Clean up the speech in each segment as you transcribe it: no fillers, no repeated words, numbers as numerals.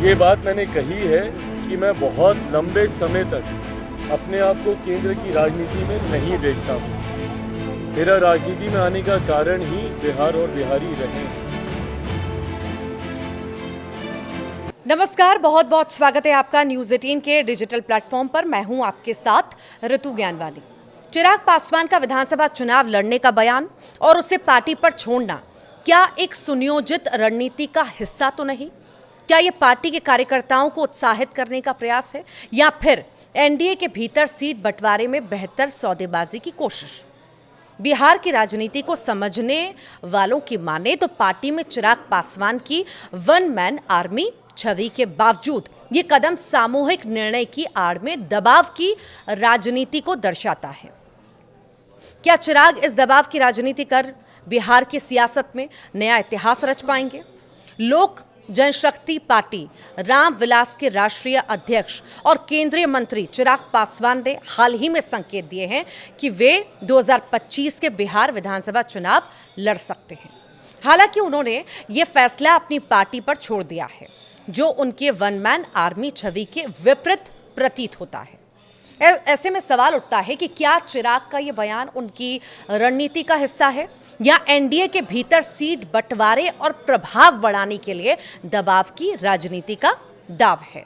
ये बात मैंने कही है कि मैं बहुत लंबे समय तक अपने आप को केंद्र की राजनीति में नहीं देखता हूँ। मेरा राजनीति में आने का कारण ही बिहार और बिहारी रहे। नमस्कार, बहुत बहुत स्वागत है आपका न्यूज़ 18 के डिजिटल प्लेटफॉर्म पर। मैं हूं आपके साथ ऋतु ज्ञानवाली। चिराग पासवान का विधानसभा चुनाव लड़ने का बयान और उसे पार्टी पर छोड़ना क्या एक सुनियोजित रणनीति का हिस्सा तो नहीं? क्या ये पार्टी के कार्यकर्ताओं को उत्साहित करने का प्रयास है या फिर एनडीए के भीतर सीट बंटवारे में बेहतर सौदेबाजी की कोशिश? बिहार की राजनीति को समझने वालों की माने तो पार्टी में चिराग पासवान की वन मैन आर्मी छवि के बावजूद ये कदम सामूहिक निर्णय की आड़ में दबाव की राजनीति को दर्शाता है। क्या चिराग इस दबाव की राजनीति कर बिहार की सियासत में नया इतिहास रच पाएंगे? लोक जनशक्ति पार्टी रामविलास के राष्ट्रीय अध्यक्ष और केंद्रीय मंत्री चिराग पासवान ने हाल ही में संकेत दिए हैं कि वे 2025 के बिहार विधानसभा चुनाव लड़ सकते हैं। हालांकि उन्होंने ये फैसला अपनी पार्टी पर छोड़ दिया है, जो उनके वन मैन आर्मी छवि के विपरीत प्रतीत होता है। ऐसे में सवाल उठता है कि क्या चिराग का ये बयान उनकी रणनीति का हिस्सा है या एनडीए के भीतर सीट बंटवारे और प्रभाव बढ़ाने के लिए दबाव की राजनीति का दाव है।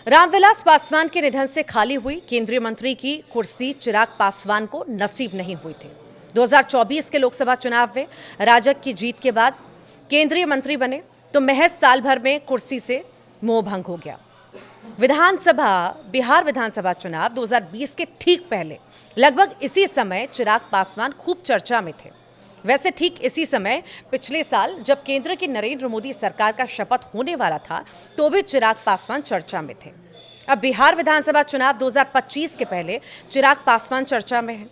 रामविलास पासवान के निधन से खाली हुई केंद्रीय मंत्री की कुर्सी चिराग पासवान को नसीब नहीं हुई थी। 2024 के लोकसभा चुनाव में राजग की जीत के बाद केंद्रीय मंत्री बने तो महज साल भर में कुर्सी से मोह भंग हो गया। बिहार विधानसभा चुनाव 2020 के ठीक पहले लगभग इसी समय चिराग पासवान खूब चर्चा में थे। वैसे ठीक इसी समय पिछले साल जब केंद्र की नरेंद्र मोदी सरकार का शपथ होने वाला था तो भी चिराग पासवान चर्चा में थे। अब बिहार विधानसभा चुनाव 2025 के पहले चिराग पासवान चर्चा में है।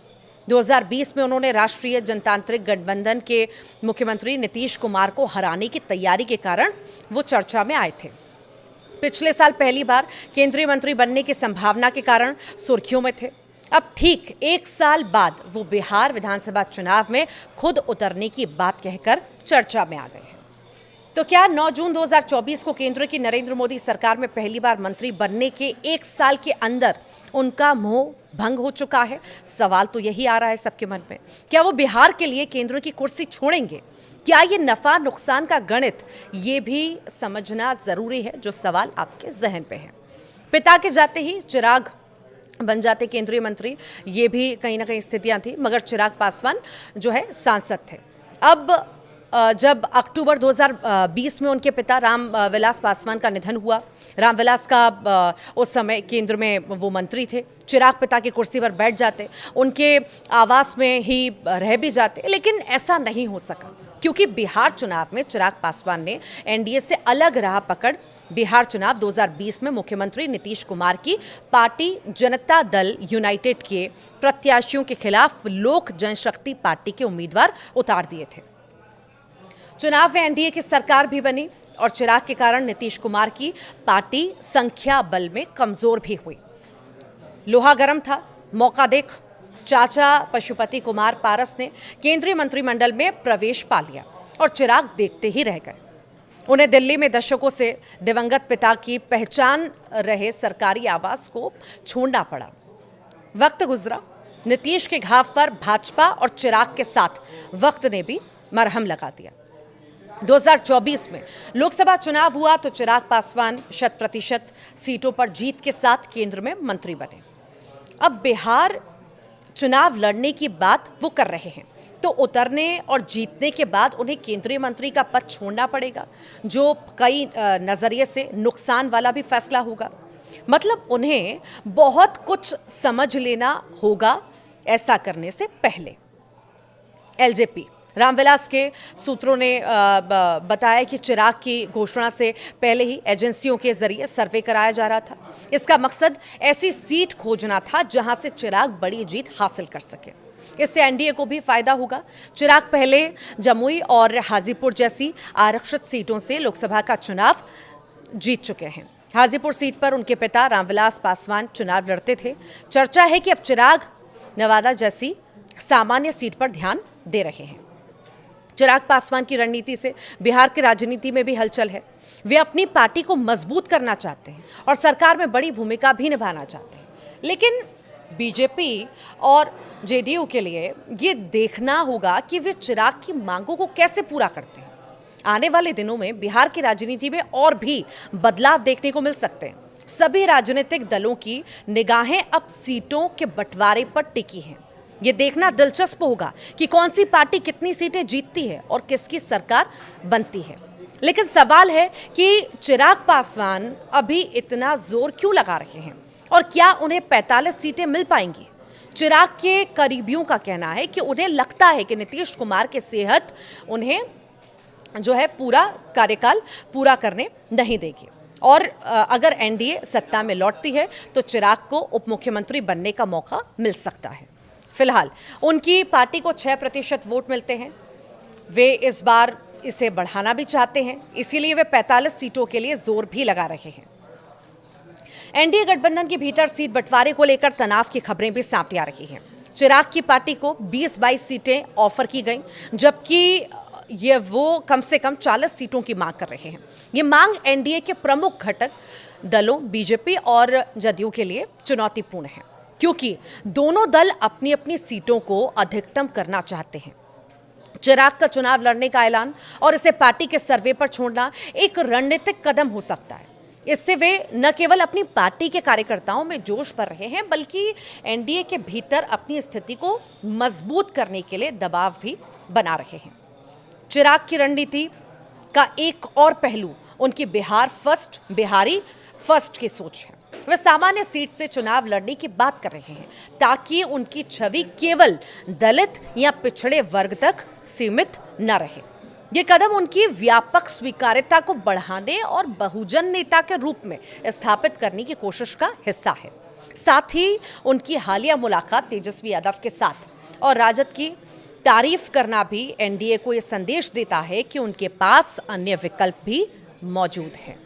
2020 में उन्होंने राष्ट्रीय जनतांत्रिक गठबंधन के मुख्यमंत्री नीतीश कुमार को हराने की तैयारी के कारण वो चर्चा में आए थे। पिछले साल पहली बार केंद्रीय मंत्री बनने की संभावना के कारण सुर्खियों में थे। अब ठीक एक साल बाद वो बिहार विधानसभा चुनाव में खुद उतरने की बात कहकर चर्चा में आ गए हैं। तो क्या 9 जून 2024 को केंद्र की नरेंद्र मोदी सरकार में पहली बार मंत्री बनने के एक साल के अंदर उनका मोह भंग हो चुका है? सवाल तो यही आ रहा है सबके मन में। क्या वो बिहार के लिए केंद्र की कुर्सी छोड़ेंगे? क्या ये नफा नुकसान का गणित ये भी समझना जरूरी है, जो सवाल आपके जहन पे है। पिता के जाते ही चिराग बन जाते केंद्रीय मंत्री, ये भी कहीं ना कहीं स्थितियां थी, मगर चिराग पासवान जो है सांसद थे। अब जब अक्टूबर 2020 में उनके पिता रामविलास पासवान का निधन हुआ, रामविलास का उस समय केंद्र में वो मंत्री थे। चिराग पिता की कुर्सी पर बैठ जाते, उनके आवास में ही रह भी जाते, लेकिन ऐसा नहीं हो सका क्योंकि बिहार चुनाव में चिराग पासवान ने एनडीए से अलग राह पकड़ बिहार चुनाव 2020 में मुख्यमंत्री नीतीश कुमार की पार्टी जनता दल यूनाइटेड के प्रत्याशियों के खिलाफ लोक जनशक्ति पार्टी के उम्मीदवार उतार दिए थे। चुनाव में एनडीए की सरकार भी बनी और चिराग के कारण नीतीश कुमार की पार्टी संख्या बल में कमजोर भी हुई। लोहा गर्म था, मौका देख चाचा पशुपति कुमार पारस ने केंद्रीय मंत्रिमंडल में प्रवेश पा लिया और चिराग देखते ही रह गए। उन्हें दिल्ली में दशकों से दिवंगत पिता की पहचान रहे सरकारी आवास को छोड़ना पड़ा। वक्त गुजरा, नीतीश के घाव पर भाजपा और चिराग के साथ वक्त ने भी मरहम लगा दिया। 2024 में लोकसभा चुनाव हुआ तो चिराग पासवान 100% सीटों पर जीत के साथ केंद्र में मंत्री बने। अब बिहार चुनाव लड़ने की बात वो कर रहे हैं तो उतरने और जीतने के बाद उन्हें केंद्रीय मंत्री का पद छोड़ना पड़ेगा, जो कई नजरिए से नुकसान वाला भी फैसला होगा। मतलब उन्हें बहुत कुछ समझ लेना होगा ऐसा करने से पहले। एलजेपी रामविलास के सूत्रों ने बताया कि चिराग की घोषणा से पहले ही एजेंसियों के जरिए सर्वे कराया जा रहा था। इसका मकसद ऐसी सीट खोजना था जहां से चिराग बड़ी जीत हासिल कर सके। इससे एनडीए को भी फायदा होगा। चिराग पहले जमुई और हाजीपुर जैसी आरक्षित सीटों से लोकसभा का चुनाव जीत चुके हैं। हाजीपुर सीट पर उनके पिता रामविलास पासवान चुनाव लड़ते थे। चर्चा है कि अब चिराग नवादा जैसी सामान्य सीट पर ध्यान दे रहे हैं। चिराग पासवान की रणनीति से बिहार की राजनीति में भी हलचल है। वे अपनी पार्टी को मजबूत करना चाहते हैं और सरकार में बड़ी भूमिका भी निभाना चाहते हैं। लेकिन बीजेपी और जेडीयू के लिए ये देखना होगा कि वे चिराग की मांगों को कैसे पूरा करते हैं। आने वाले दिनों में बिहार की राजनीति में और भी बदलाव देखने को मिल सकते हैं। सभी राजनीतिक दलों की निगाहें अब सीटों के बंटवारे पर टिकी हैं। ये देखना दिलचस्प होगा कि कौन सी पार्टी कितनी सीटें जीतती है और किसकी सरकार बनती है। लेकिन सवाल है कि चिराग पासवान अभी इतना जोर क्यों लगा रहे हैं और क्या उन्हें 45 सीटें मिल पाएंगी। चिराग के करीबियों का कहना है कि उन्हें लगता है कि नीतीश कुमार की सेहत उन्हें जो है पूरा कार्यकाल पूरा करने नहीं देगी और अगर एनडीए सत्ता में लौटती है तो चिराग को उप मुख्यमंत्री बनने का मौका मिल सकता है। फिलहाल उनकी पार्टी को 6% वोट मिलते हैं। वे इस बार इसे बढ़ाना भी चाहते हैं, इसीलिए वे 45 सीटों के लिए जोर भी लगा रहे हैं। एनडीए गठबंधन के भीतर सीट बंटवारे को लेकर तनाव की खबरें भी सामने आ रही हैं। चिराग की पार्टी को 20-22 सीटें ऑफर की गई, जबकि ये वो कम से कम 40 सीटों की मांग कर रहे हैं। ये मांग एनडीए के प्रमुख घटक दलों बीजेपी और जदयू के लिए चुनौतीपूर्ण है, क्योंकि दोनों दल अपनी अपनी सीटों को अधिकतम करना चाहते हैं। चिराग का चुनाव लड़ने का ऐलान और इसे पार्टी के सर्वे पर छोड़ना एक रणनीतिक कदम हो सकता है। इससे वे न केवल अपनी पार्टी के कार्यकर्ताओं में जोश भर रहे हैं, बल्कि एनडीए के भीतर अपनी स्थिति को मजबूत करने के लिए दबाव भी बना रहे हैं। चिराग की रणनीति का एक और पहलू उनकी बिहारी फर्स्ट की सोच है। वे सामान्य सीट से चुनाव लड़ने की बात कर रहे हैं ताकि उनकी छवि केवल दलित या पिछड़े वर्ग तक सीमित न रहे। ये कदम उनकी व्यापक स्वीकार्यता को बढ़ाने और बहुजन नेता के रूप में स्थापित करने की कोशिश का हिस्सा है। साथ ही उनकी हालिया मुलाकात तेजस्वी यादव के साथ और राजद की तारीफ करना भी एनडीए को ये संदेश देता है कि उनके पास अन्य विकल्प भी मौजूद हैं।